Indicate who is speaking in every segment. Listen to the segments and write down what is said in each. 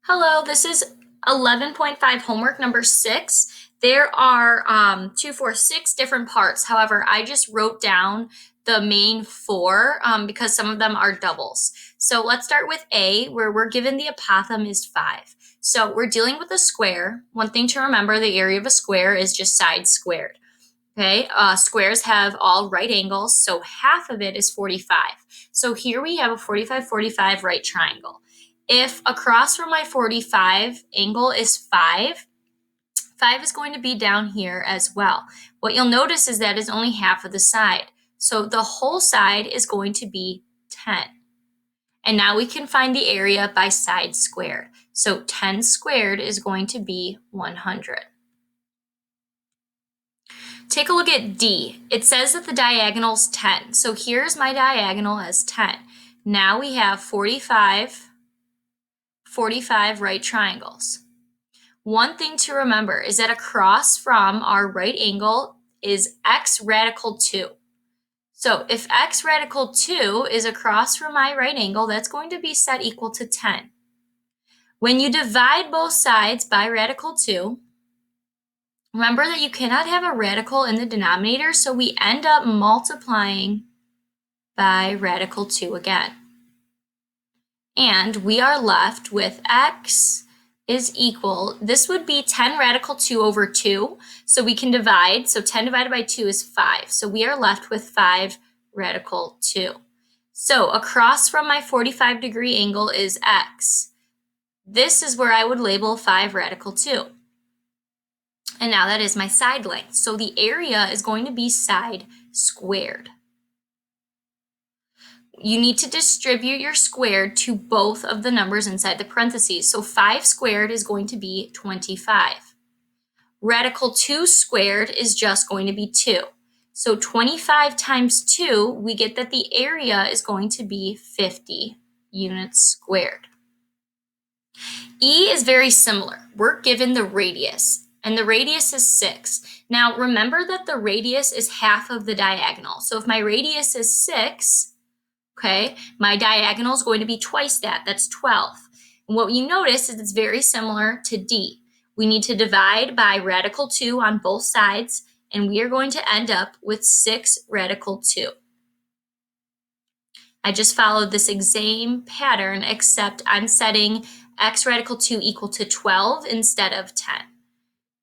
Speaker 1: Hello, this is 11.5 homework number 6. There are 6 different parts. However, I just wrote down the main 4 because some of them are doubles. So let's start with A, where we're given the apothem is 5. So we're dealing with a square. One thing to remember, the area of a square is just sides squared. Okay, squares have all right angles, so half of it is 45. So here we have a 45-45 right triangle. If across from my 45 angle is 5, 5 is going to be down here as well. What you'll notice is that is only half of the side. So the whole side is going to be 10. And now we can find the area by side squared. So 10 squared is going to be 100. Take a look at D. It says that the diagonal is 10. So here's my diagonal as 10. Now we have 45 right triangles. One thing to remember is that across from our right angle is x radical 2. So if x radical 2 is across from my right angle, that's going to be set equal to 10. When you divide both sides by radical 2, remember that you cannot have a radical in the denominator, so we end up multiplying by radical 2 again. And we are left with x is equal, this would be 10 radical 2 over 2, so we can divide, so 10 divided by 2 is 5, so we are left with 5 radical 2. So across from my 45-degree angle is x. This is where I would label 5 radical 2. And now that is my side length. So the area is going to be side squared. You need to distribute your squared to both of the numbers inside the parentheses. So 5 squared is going to be 25. Radical 2 squared is just going to be 2. So 25 times 2, we get that the area is going to be 50 units squared. E is very similar. We're given the radius. And the radius is 6. Now remember that the radius is half of the diagonal. So if my radius is 6, okay, my diagonal is going to be twice that. That's 12. And what you notice is it's very similar to D. We need to divide by radical 2 on both sides, and we are going to end up with 6 radical 2. I just followed this same pattern, except I'm setting x radical 2 equal to 12 instead of 10.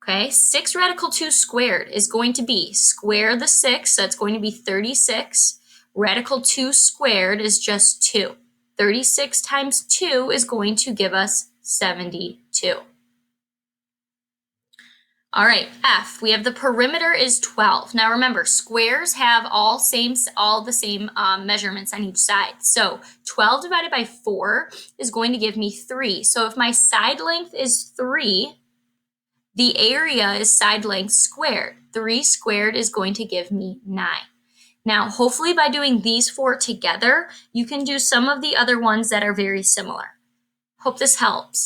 Speaker 1: Okay, 6 radical 2 squared is going to be square the 6, so it's going to be 36. Radical 2 squared is just 2. 36 times 2 is going to give us 72. All right, F, we have the perimeter is 12. Now remember, squares have all the same measurements on each side. So 12 divided by 4 is going to give me 3. So if my side length is 3, the area is side length squared. 3 squared is going to give me 9. Now, hopefully by doing these 4 together, you can do some of the other ones that are very similar. Hope this helps.